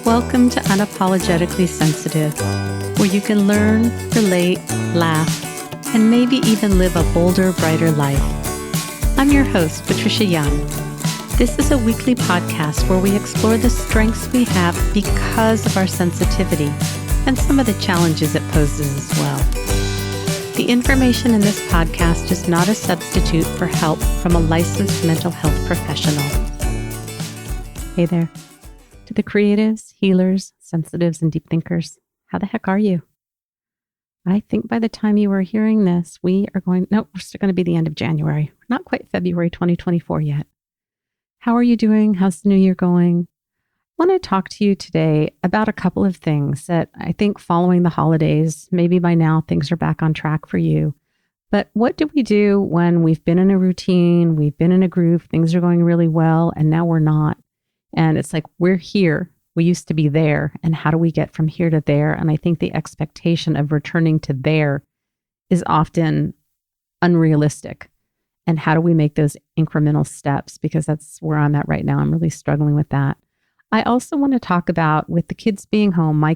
Welcome to Unapologetically Sensitive, where you can learn, relate, laugh, and maybe even live a bolder, brighter life. I'm your host, Patricia Young. This is a weekly podcast where we explore the strengths we have because of our sensitivity and some of the challenges it poses as well. The information in this podcast is not a substitute for help from a licensed mental health professional. Hey there. To the creatives, healers, sensitives, and deep thinkers, how the heck are you? I think by the time you are hearing this, we're still going to be the end of January. Not quite February 2024 yet. How are you doing? How's the new year going? I want to talk to you today about a couple of things that I think following the holidays, maybe by now things are back on track for you. But what do we do when we've been in a routine, we've been in a groove, things are going really well, and now we're not? And it's like, we're here, we used to be there, and how do we get from here to there? And I think the expectation of returning to there is often unrealistic. And how do we make those incremental steps? Because that's where I'm at right now. I'm really struggling with that. I also want to talk about, with the kids being home, my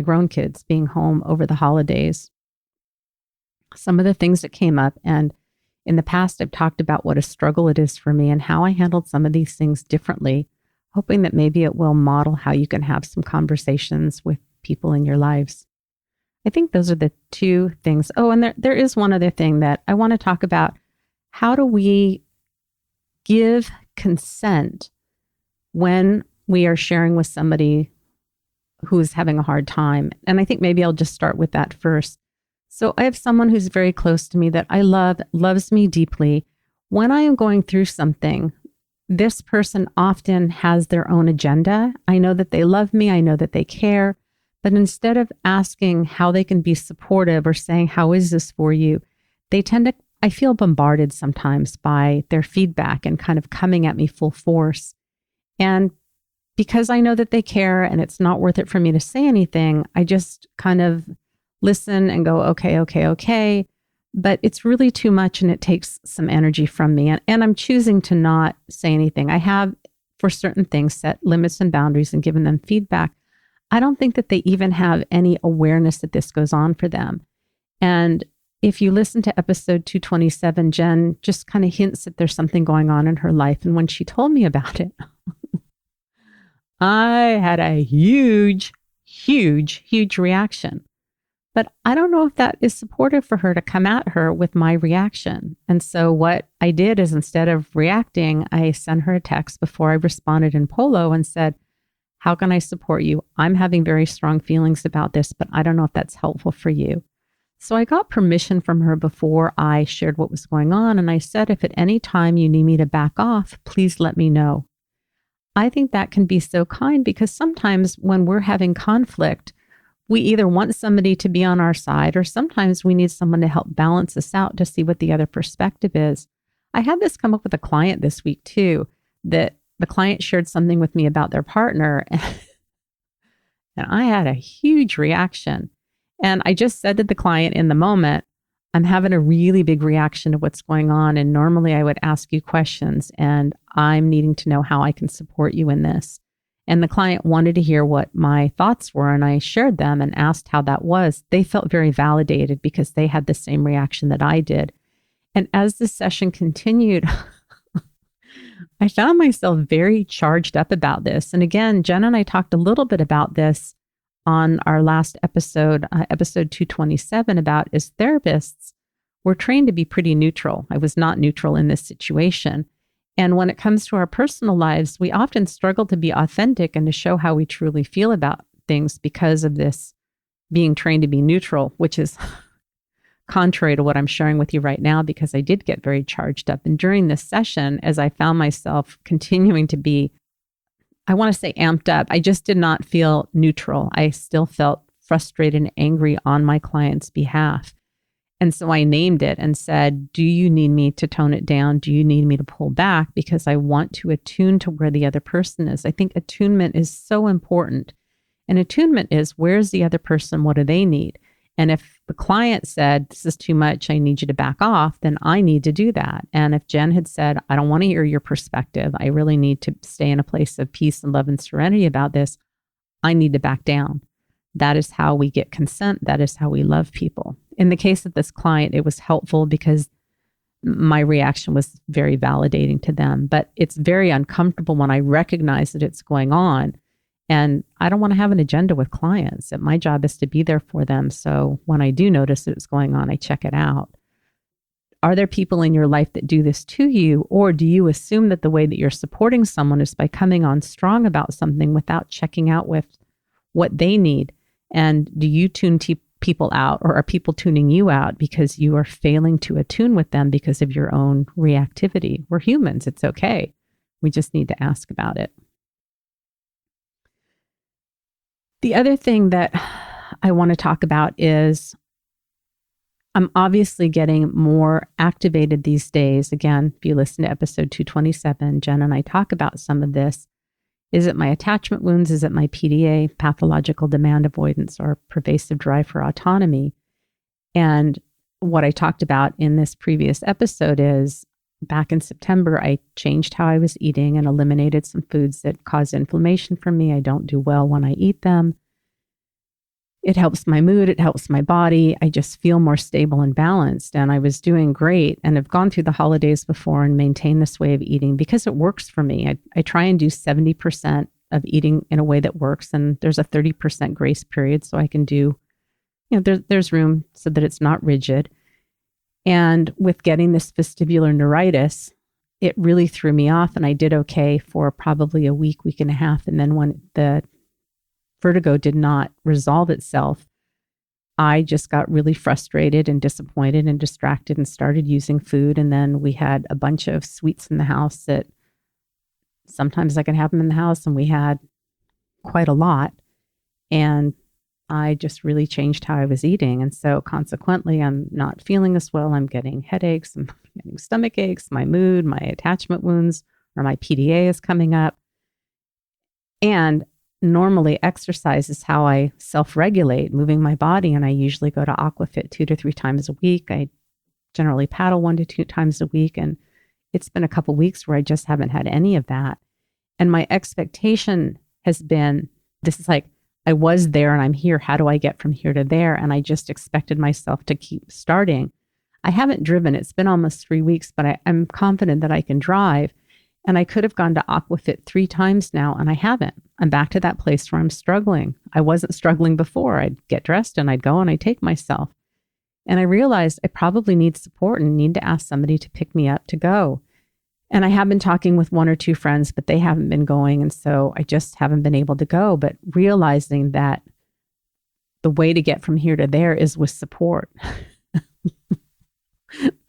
grown kids being home over the holidays, some of the things that came up. And in the past, I've talked about what a struggle it is for me and how I handled some of these things differently, hoping that maybe it will model how you can have some conversations with people in your lives. I think those are the two things. Oh, and there is one other thing that I want to talk about. How do we give consent when we are sharing with somebody who is having a hard time? And I think maybe I'll just start with that first. So I have someone who's very close to me that I love, loves me deeply. When I am going through something, this person often has their own agenda. I know that they love me. I know that they care. But instead of asking how they can be supportive or saying, how is this for you? They tend to, I feel bombarded sometimes by their feedback and kind of coming at me full force. And because I know that they care and it's not worth it for me to say anything, I just kind of listen and go, okay. But it's really too much and it takes some energy from me. And I'm choosing to not say anything. I have, for certain things, set limits and boundaries and given them feedback. I don't think that they even have any awareness that this goes on for them. And if you listen to episode 227, Jen just kind of hints that there's something going on in her life. And when she told me about it, I had a huge reaction. But I don't know if that is supportive for her to come at her with my reaction. And so what I did is, instead of reacting, I sent her a text before I responded in Polo and said, how can I support you? I'm having very strong feelings about this, but I don't know if that's helpful for you. So I got permission from her before I shared what was going on. And I said, if at any time you need me to back off, please let me know. I think that can be so kind, because sometimes when we're having conflict, we either want somebody to be on our side, or sometimes we need someone to help balance us out to see what the other perspective is. I had this come up with a client this week too, that the client shared something with me about their partner, and I had a huge reaction. And I just said to the client in the moment, I'm having a really big reaction to what's going on. And normally I would ask you questions, and I'm needing to know how I can support you in this. And the client wanted to hear what my thoughts were, and I shared them and asked how that was. They felt very validated because they had the same reaction that I did. And as the session continued, I found myself very charged up about this. And again, Jen and I talked a little bit about this on our last episode, episode 227, about, as therapists, we're trained to be pretty neutral. I was not neutral in this situation. And when it comes to our personal lives, we often struggle to be authentic and to show how we truly feel about things because of this being trained to be neutral, which is contrary to what I'm sharing with you right now, because I did get very charged up. And during this session, as I found myself continuing to be, I want to say amped up, I just did not feel neutral. I still felt frustrated and angry on my client's behalf. And so I named it and said, do you need me to tone it down? Do you need me to pull back? Because I want to attune to where the other person is. I think attunement is so important. And attunement is, where's the other person? What do they need? And if the client said, this is too much, I need you to back off, then I need to do that. And if Jen had said, I don't want to hear your perspective, I really need to stay in a place of peace and love and serenity about this, I need to back down. That is how we get consent. That is how we love people. In the case of this client, it was helpful because my reaction was very validating to them, but it's very uncomfortable when I recognize that it's going on. And I don't want to have an agenda with clients. My job is to be there for them. So when I do notice that it's going on, I check it out. Are there people in your life that do this to you? Or do you assume that the way that you're supporting someone is by coming on strong about something without checking out with what they need? And do you tune people out, or are people tuning you out because you are failing to attune with them because of your own reactivity? We're humans. It's okay. We just need to ask about it. The other thing that I want to talk about is I'm obviously getting more activated these days. Again, if you listen to episode 227, Jen and I talk about some of this. Is it my attachment wounds? Is it my PDA, pathological demand avoidance, or pervasive drive for autonomy? And what I talked about in this previous episode is back in September, I changed how I was eating and eliminated some foods that cause inflammation for me. I don't do well when I eat them. It helps my mood. It helps my body. I just feel more stable and balanced. And I was doing great and have gone through the holidays before and maintained this way of eating because it works for me. I try and do 70% of eating in a way that works. And there's a 30% grace period. So I can do, there's room so that it's not rigid. And with getting this vestibular neuritis, it really threw me off. And I did okay for probably a week and a half. And then when the vertigo did not resolve itself, I just got really frustrated and disappointed and distracted and started using food. And then we had a bunch of sweets in the house that sometimes I can have them in the house, and we had quite a lot. And I just really changed how I was eating. And so consequently, I'm not feeling as well. I'm getting headaches, I'm getting stomach aches, my mood, my attachment wounds, or my PDA is coming up. And normally exercise is how I self-regulate, moving my body. And I usually go to Aquafit 2 to 3 times a week. I generally paddle 1 to 2 times a week. And it's been a couple weeks where I just haven't had any of that. And my expectation has been, this is like, I was there and I'm here. How do I get from here to there? And I just expected myself to keep starting. I haven't driven. It's been almost 3 weeks, but I'm confident that I can drive. And I could have gone to Aquafit 3 times now, and I haven't. I'm back to that place where I'm struggling. I wasn't struggling before. I'd get dressed and I'd go and I'd take myself. And I realized I probably need support and need to ask somebody to pick me up to go. And I have been talking with 1 or 2 friends, but they haven't been going. And so I just haven't been able to go. But realizing that the way to get from here to there is with support.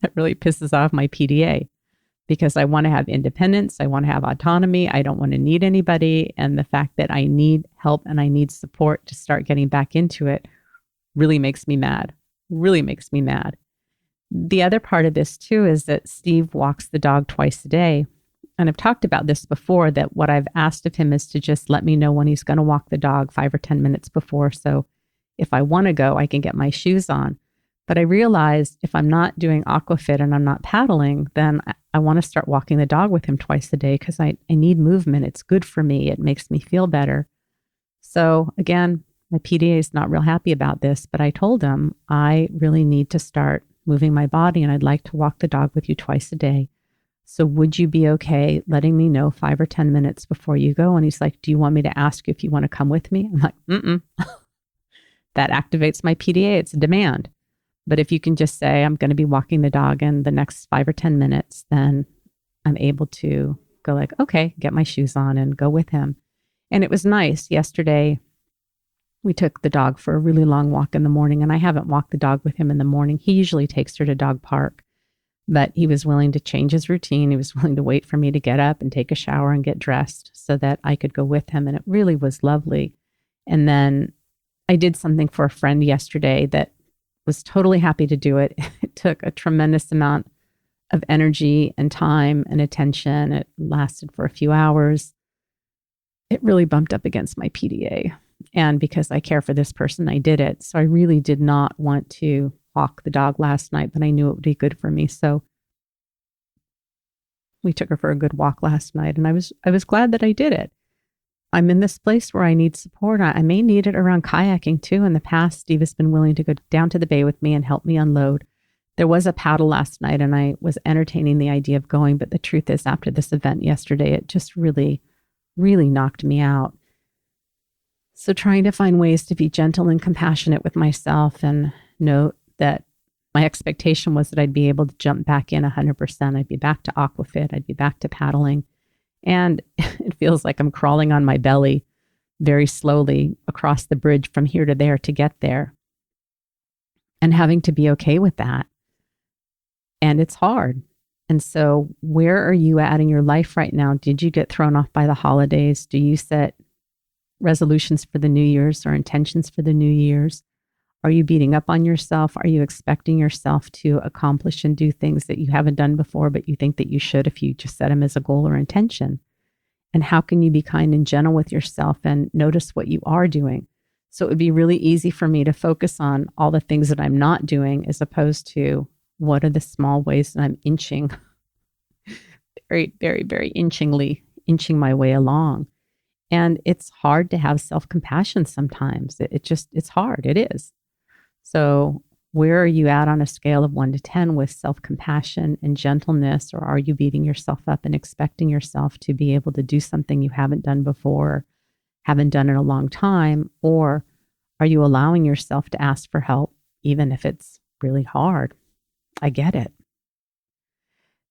That really pisses off my PDA. Because I want to have independence. I want to have autonomy. I don't want to need anybody. And the fact that I need help and I need support to start getting back into it really makes me mad. Really makes me mad. The other part of this too is that Steve walks the dog twice a day. And I've talked about this before, that what I've asked of him is to just let me know when he's going to walk the dog 5 or 10 minutes before. So if I want to go, I can get my shoes on. But I realized if I'm not doing Aquafit and I'm not paddling, then I want to start walking the dog with him twice a day because I need movement. It's good for me. It makes me feel better. So again, my PDA is not real happy about this, but I told him I really need to start moving my body and I'd like to walk the dog with you twice a day. So would you be okay letting me know 5 or 10 minutes before you go? And he's like, do you want me to ask you if you want to come with me? I'm like, That activates my PDA. It's a demand. But if you can just say, I'm going to be walking the dog in the next 5 or 10 minutes, then I'm able to go like, okay, get my shoes on and go with him. And it was nice. Yesterday, we took the dog for a really long walk in the morning, and I haven't walked the dog with him in the morning. He usually takes her to dog park, but he was willing to change his routine. He was willing to wait for me to get up and take a shower and get dressed so that I could go with him. And it really was lovely. And then I did something for a friend yesterday that was totally happy to do it. It took a tremendous amount of energy and time and attention. It lasted for a few hours. It really bumped up against my PDA. And because I care for this person, I did it. So I really did not want to walk the dog last night, but I knew it would be good for me. So we took her for a good walk last night, and I was glad that I did it. I'm in this place where I need support. I may need it around kayaking too. In the past, Steve has been willing to go down to the bay with me and help me unload. There was a paddle last night and I was entertaining the idea of going, but the truth is after this event yesterday, it just really, really knocked me out. So trying to find ways to be gentle and compassionate with myself and note that my expectation was that I'd be able to jump back in 100%. I'd be back to aquafit. I'd be back to paddling. And it feels like I'm crawling on my belly very slowly across the bridge from here to there to get there. And having to be okay with that. And it's hard. And so where are you at in your life right now? Did you get thrown off by the holidays? Do you set resolutions for the New Year's or intentions for the New Year's? Are you beating up on yourself? Are you expecting yourself to accomplish and do things that you haven't done before, but you think that you should if you just set them as a goal or intention? And how can you be kind and gentle with yourself and notice what you are doing? So it would be really easy for me to focus on all the things that I'm not doing as opposed to what are the small ways that I'm inching, very, very, very inching my way along. And it's hard to have self-compassion sometimes. It's hard. It is. So where are you at on a scale of 1 to 10 with self-compassion and gentleness? Or are you beating yourself up and expecting yourself to be able to do something you haven't done before, haven't done in a long time? Or are you allowing yourself to ask for help, even if it's really hard? I get it.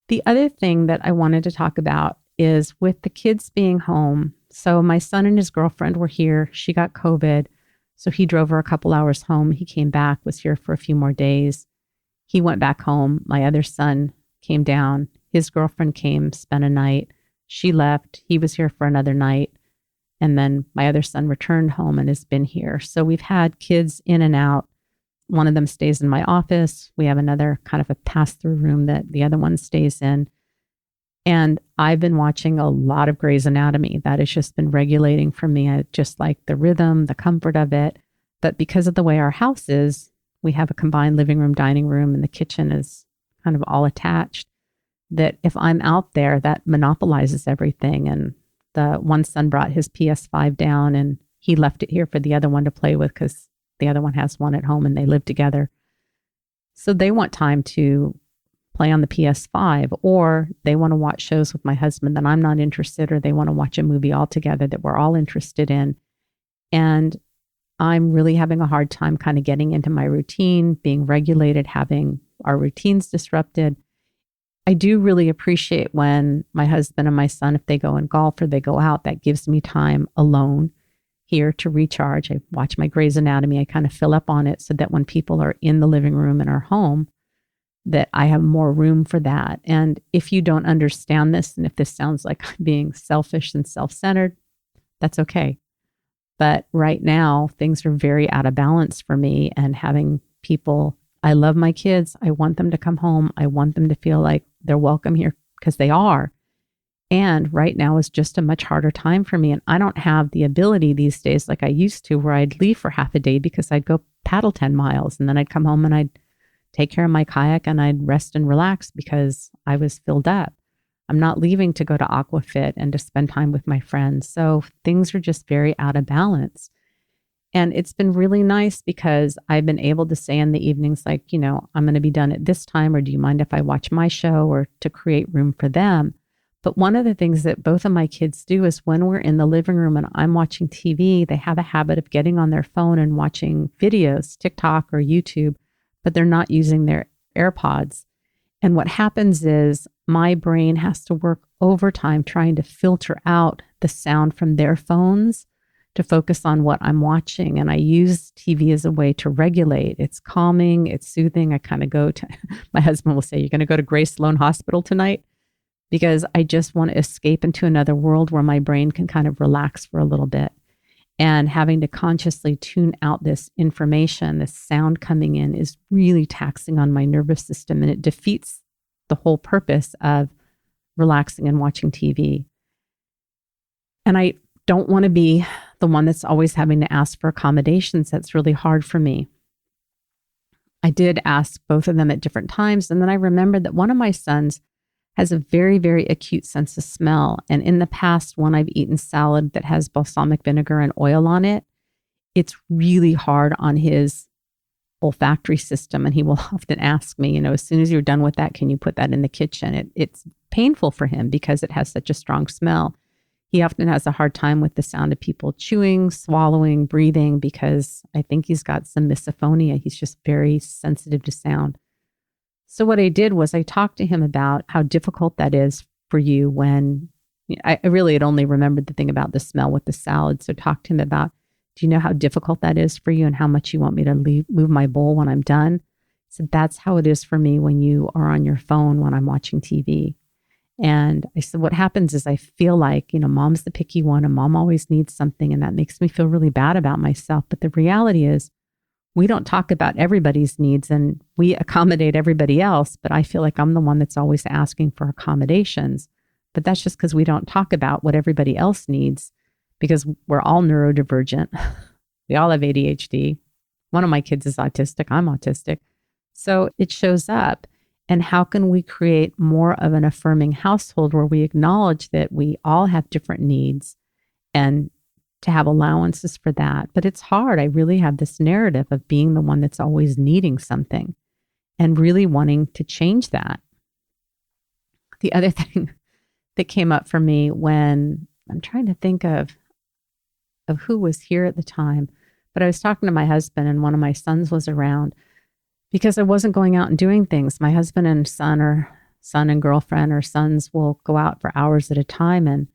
The other thing that I wanted to talk about is with the kids being home. So my son and his girlfriend were here. She got COVID. So he drove her a couple hours home. He came back, was here for a few more days. He went back home. My other son came down. His girlfriend came, spent a night. She left. He was here for another night. And then my other son returned home and has been here. So we've had kids in and out. One of them stays in my office. We have another kind of a pass-through room that the other one stays in. And I've been watching a lot of Grey's Anatomy. That has just been regulating for me. I just like the rhythm, the comfort of it. But because of the way our house is, we have a combined living room, dining room, and the kitchen is kind of all attached. That if I'm out there, that monopolizes everything. And the one son brought his PS5 down and he left it here for the other one to play with because the other one has one at home and they live together. So they want time to play on the PS5, or they want to watch shows with my husband that I'm not interested, or they want to watch a movie all together that we're all interested in. And I'm really having a hard time kind of getting into my routine, being regulated, having our routines disrupted. I do really appreciate when my husband and my son, if they go and golf or they go out, that gives me time alone here to recharge. I watch my Grey's Anatomy. I kind of fill up on it so that when people are in the living room in our home, that I have more room for that. And if you don't understand this, and if this sounds like I'm being selfish and self-centered, that's okay. But right now, things are very out of balance for me, and having people, I love my kids. I want them to come home. I want them to feel like they're welcome here because they are. And right now is just a much harder time for me. And I don't have the ability these days like I used to, where I'd leave for half a day because I'd go paddle 10 miles and then I'd come home and I'd take care of my kayak and I'd rest and relax because I was filled up. I'm not leaving to go to aquafit and to spend time with my friends. So things are just very out of balance. And it's been really nice because I've been able to say in the evenings, like, I'm going to be done at this time, or do you mind if I watch my show, or to create room for them. But one of the things that both of my kids do is when we're in the living room and I'm watching TV, they have a habit of getting on their phone and watching videos, TikTok or YouTube, but they're not using their AirPods. And what happens is my brain has to work overtime trying to filter out the sound from their phones to focus on what I'm watching. And I use TV as a way to regulate. It's calming, it's soothing. I kind of go to, my husband will say, "You're going to go to Grace Sloan Hospital tonight?" Because I just want to escape into another world where my brain can kind of relax for a little bit. And having to consciously tune out this information, this sound coming in, is really taxing on my nervous system. And it defeats the whole purpose of relaxing and watching TV. And I don't want to be the one that's always having to ask for accommodations. That's really hard for me. I did ask both of them at different times. And then I remembered that one of my sons has a very, very acute sense of smell. And in the past, when I've eaten salad that has balsamic vinegar and oil on it, it's really hard on his olfactory system. And he will often ask me, as soon as you're done with that, can you put that in the kitchen? It's painful for him because it has such a strong smell. He often has a hard time with the sound of people chewing, swallowing, breathing, because I think he's got some misophonia. He's just very sensitive to sound. So what I did was I talked to him about how difficult that is for you when I really had only remembered the thing about the smell with the salad. So talked to him about, do you know how difficult that is for you and how much you want me to move my bowl when I'm done? So that's how it is for me when you are on your phone when I'm watching TV. And I said, what happens is I feel like, mom's the picky one and mom always needs something. And that makes me feel really bad about myself. But the reality is we don't talk about everybody's needs and we accommodate everybody else. But I feel like I'm the one that's always asking for accommodations. But that's just because we don't talk about what everybody else needs because we're all neurodivergent. We all have ADHD. One of my kids is autistic. I'm autistic. So it shows up. And how can we create more of an affirming household where we acknowledge that we all have different needs and to have allowances for that? But it's hard. I really have this narrative of being the one that's always needing something and really wanting to change that. The other thing that came up for me when I'm trying to think of who was here at the time, but I was talking to my husband and one of my sons was around, because I wasn't going out and doing things. My husband and son and girlfriend or sons will go out for hours at a time. And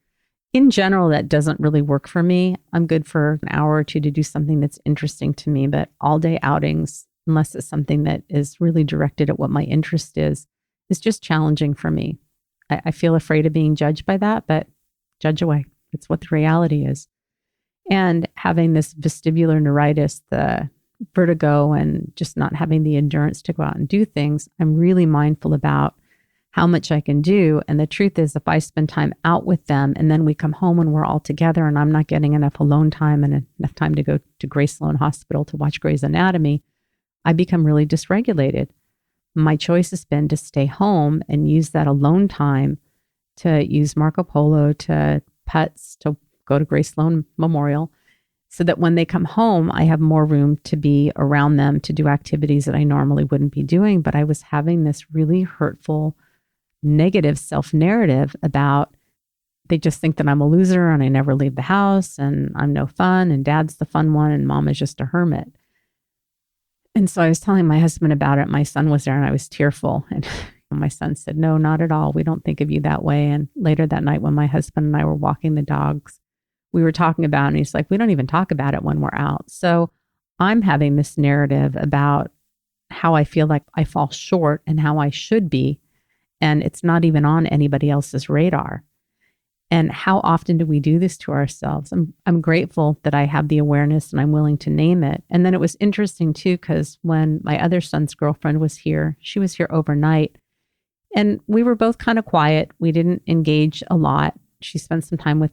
in general, that doesn't really work for me. I'm good for an hour or two to do something that's interesting to me, but all day outings, unless it's something that is really directed at what my interest is just challenging for me. I feel afraid of being judged by that, but judge away. It's what the reality is. And having this vestibular neuritis, the vertigo and just not having the endurance to go out and do things, I'm really mindful about how much I can do. And the truth is, if I spend time out with them and then we come home and we're all together and I'm not getting enough alone time and enough time to go to Grace Sloan Hospital to watch Grey's Anatomy, I become really dysregulated. My choice has been to stay home and use that alone time to use Marco Polo, to putts, to go to Grace Sloan Memorial, so that when they come home, I have more room to be around them, to do activities that I normally wouldn't be doing. But I was having this really hurtful, negative self-narrative about, they just think that I'm a loser and I never leave the house and I'm no fun and dad's the fun one and mom is just a hermit. And so I was telling my husband about it. My son was there and I was tearful. And my son said, no, not at all. We don't think of you that way. And later that night when my husband and I were walking the dogs, we were talking about it, and he's like, we don't even talk about it when we're out. So I'm having this narrative about how I feel like I fall short and how I should be. And it's not even on anybody else's radar. And how often do we do this to ourselves? I'm grateful that I have the awareness and I'm willing to name it. And then it was interesting too, because when my other son's girlfriend was here, she was here overnight and we were both kind of quiet. We didn't engage a lot. She spent some time with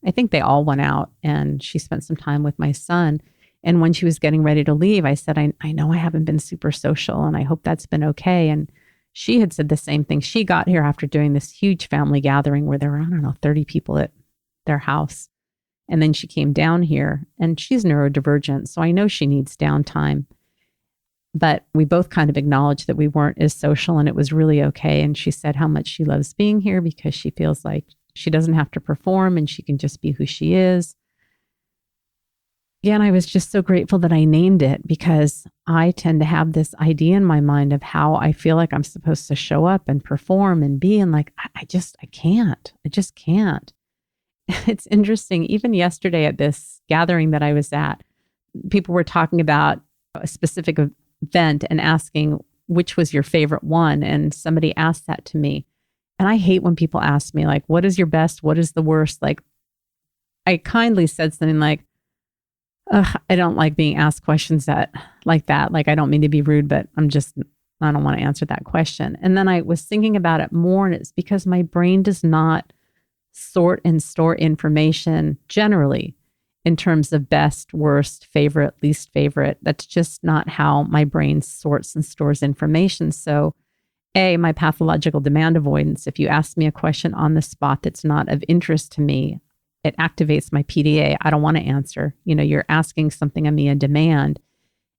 I think they all went out and she spent some time with my son. And when she was getting ready to leave, I said, I know I haven't been super social and I hope that's been okay. And she had said the same thing. She got here after doing this huge family gathering where there were, 30 people at their house. And then she came down here and she's neurodivergent. So I know she needs downtime. But we both kind of acknowledged that we weren't as social and it was really okay. And she said how much she loves being here because she feels like she doesn't have to perform and she can just be who she is. Yeah, and I was just so grateful that I named it because I tend to have this idea in my mind of how I feel like I'm supposed to show up and perform and be. And like, I just can't. It's interesting. Even yesterday at this gathering that I was at, people were talking about a specific event and asking which was your favorite one. And somebody asked that to me. And I hate when people ask me, like, what is your best? What is the worst? Like, I kindly said something like, I don't like being asked questions like that. Like, I don't mean to be rude, but I don't want to answer that question. And then I was thinking about it more, and it's because my brain does not sort and store information generally in terms of best, worst, favorite, least favorite. That's just not how my brain sorts and stores information. So my pathological demand avoidance. If you ask me a question on the spot that's not of interest to me, it activates my PDA. I don't want to answer. You're asking something of me, a demand.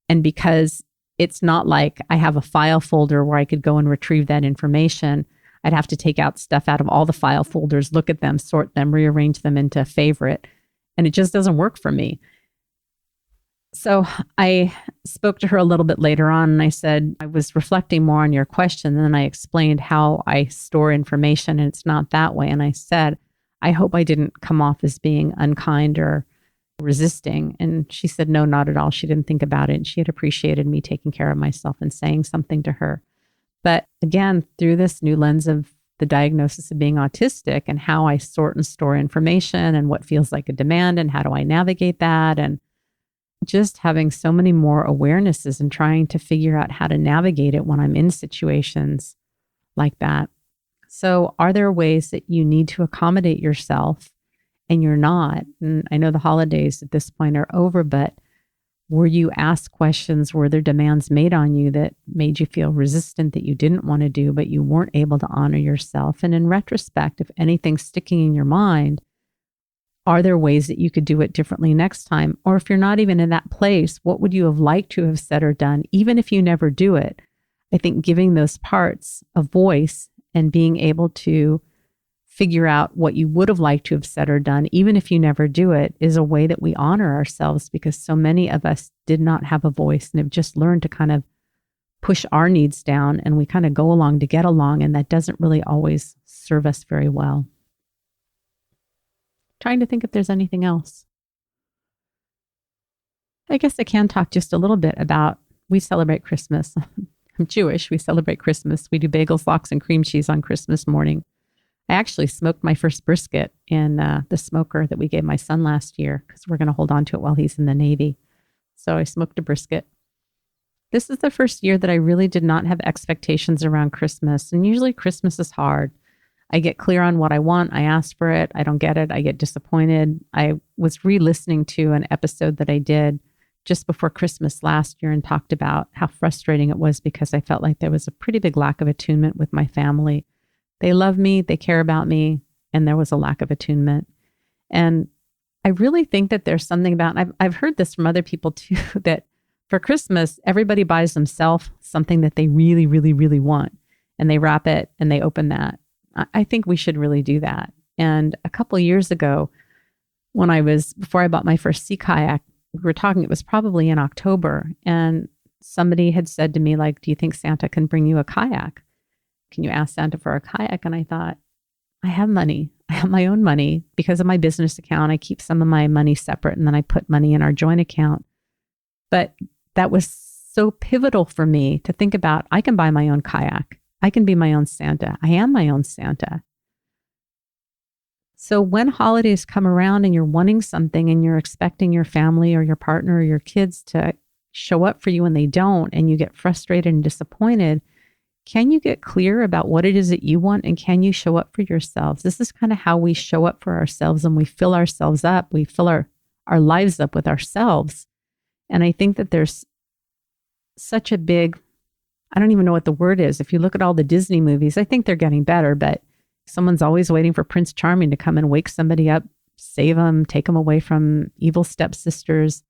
And because it's not like I have a file folder where I could go and retrieve that information, I'd have to take out stuff out of all the file folders, look at them, sort them, rearrange them into a favorite. And it just doesn't work for me. So I spoke to her a little bit later on and I said, I was reflecting more on your question. And then I explained how I store information and it's not that way. And I said, I hope I didn't come off as being unkind or resisting. And she said, no, not at all. She didn't think about it. And she had appreciated me taking care of myself and saying something to her. But again, through this new lens of the diagnosis of being autistic and how I sort and store information and what feels like a demand and how do I navigate that, and just having so many more awarenesses and trying to figure out how to navigate it when I'm in situations like that. So are there ways that you need to accommodate yourself and you're not? And I know the holidays at this point are over, but were you asked questions? Were there demands made on you that made you feel resistant, that you didn't want to do, but you weren't able to honor yourself? And in retrospect, if anything's sticking in your mind, are there ways that you could do it differently next time? Or if you're not even in that place, what would you have liked to have said or done, even if you never do it? I think giving those parts a voice and being able to figure out what you would have liked to have said or done, even if you never do it, is a way that we honor ourselves, because so many of us did not have a voice and have just learned to kind of push our needs down, and we kind of go along to get along, and that doesn't really always serve us very well. Trying to think if there's anything else. I guess I can talk just a little bit about, we celebrate Christmas. I'm Jewish. We celebrate Christmas. We do bagels, lox, and cream cheese on Christmas morning. I actually smoked my first brisket in the smoker that we gave my son last year because we're going to hold on to it while he's in the Navy. So I smoked a brisket. This is the first year that I really did not have expectations around Christmas. And usually Christmas is hard. I get clear on what I want. I ask for it. I don't get it. I get disappointed. I was re-listening to an episode that I did just before Christmas last year and talked about how frustrating it was because I felt like there was a pretty big lack of attunement with my family. They love me, they care about me, and there was a lack of attunement. And I really think that there's something about, and I've heard this from other people too, that for Christmas, everybody buys themselves something that they really, really, really want. And they wrap it and they open that. I think we should really do that. And a couple of years ago, before I bought my first sea kayak, we were talking, it was probably in October, and somebody had said to me, like, do you think Santa can bring you a kayak? Can you ask Santa for a kayak? And I thought, I have money. I have my own money because of my business account. I keep some of my money separate and then I put money in our joint account. But that was so pivotal for me to think about, I can buy my own kayak. I can be my own Santa. I am my own Santa. So when holidays come around and you're wanting something and you're expecting your family or your partner or your kids to show up for you and they don't, and you get frustrated and disappointed, can you get clear about what it is that you want, and can you show up for yourselves? This is kind of how we show up for ourselves, and we fill ourselves up. We fill our lives up with ourselves. And I think that there's such a big, I don't even know what the word is. If you look at all the Disney movies, I think they're getting better, but someone's always waiting for Prince Charming to come and wake somebody up, save them, take them away from evil stepsisters.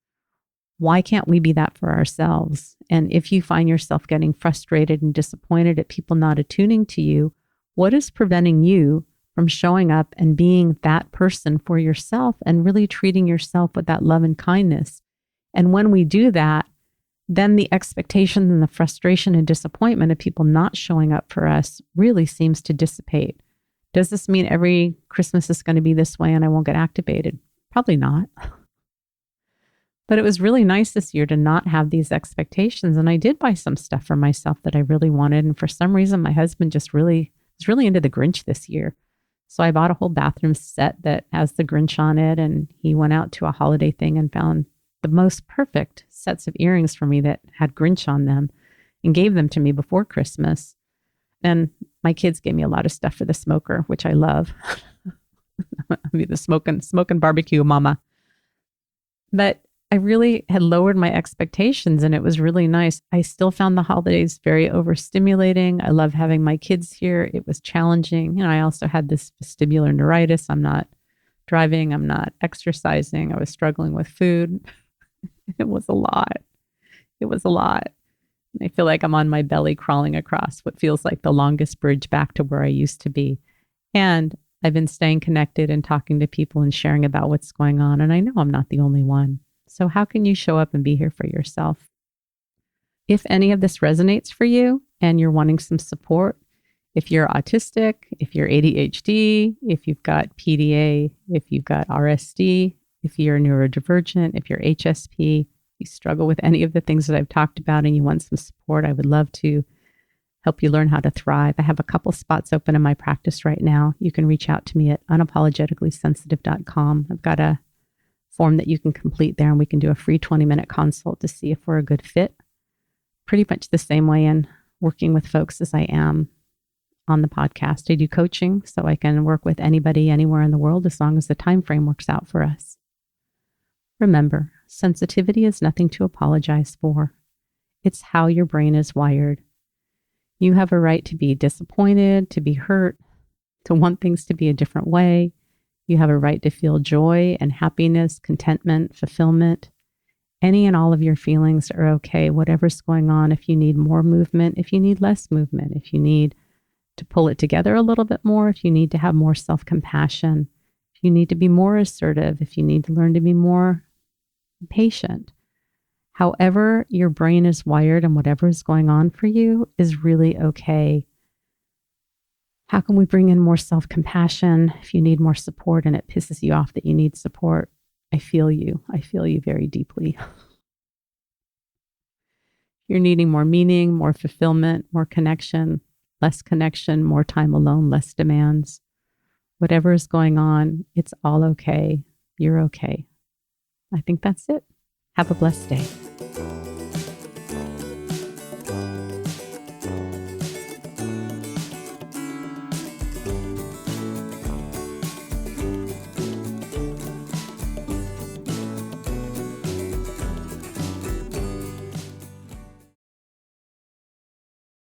Why can't we be that for ourselves? And if you find yourself getting frustrated and disappointed at people not attuning to you, what is preventing you from showing up and being that person for yourself and really treating yourself with that love and kindness? And when we do that, then the expectation and the frustration and disappointment of people not showing up for us really seems to dissipate. Does this mean every Christmas is going to be this way and I won't get activated? Probably not. But it was really nice this year to not have these expectations. And I did buy some stuff for myself that I really wanted. And for some reason, my husband just was really into the Grinch this year. So I bought a whole bathroom set that has the Grinch on it. And he went out to a holiday thing and found the most perfect sets of earrings for me that had Grinch on them and gave them to me before Christmas. And my kids gave me a lot of stuff for the smoker, which I love. I mean, the smoking barbecue mama. But I really had lowered my expectations and it was really nice. I still found the holidays very overstimulating. I love having my kids here. It was challenging. I also had this vestibular neuritis. I'm not driving. I'm not exercising. I was struggling with food. It was a lot. It was a lot. I feel like I'm on my belly crawling across what feels like the longest bridge back to where I used to be. And I've been staying connected and talking to people and sharing about what's going on. And I know I'm not the only one. So how can you show up and be here for yourself? If any of this resonates for you and you're wanting some support, if you're autistic, if you're ADHD, if you've got PDA, if you've got RSD, if you're neurodivergent, if you're HSP, you struggle with any of the things that I've talked about and you want some support, I would love to help you learn how to thrive. I have a couple spots open in my practice right now. You can reach out to me at unapologeticallysensitive.com. I've got a form that you can complete there and we can do a free 20-minute consult to see if we're a good fit. Pretty much the same way in working with folks as I am on the podcast. I do coaching so I can work with anybody anywhere in the world as long as the time frame works out for us. Remember, sensitivity is nothing to apologize for. It's how your brain is wired. You have a right to be disappointed, to be hurt, to want things to be a different way. You have a right to feel joy and happiness, contentment, fulfillment. Any and all of your feelings are okay, whatever's going on. If you need more movement, if you need less movement, if you need to pull it together a little bit more, if you need to have more self-compassion, if you need to be more assertive, if you need to learn to be more patient. However your brain is wired and whatever is going on for you is really okay. How can we bring in more self-compassion if you need more support and it pisses you off that you need support? I feel you. I feel you very deeply. You're needing more meaning, more fulfillment, more connection, more time alone, less demands. Whatever is going on, it's all okay. You're okay. I think that's it. Have a blessed day.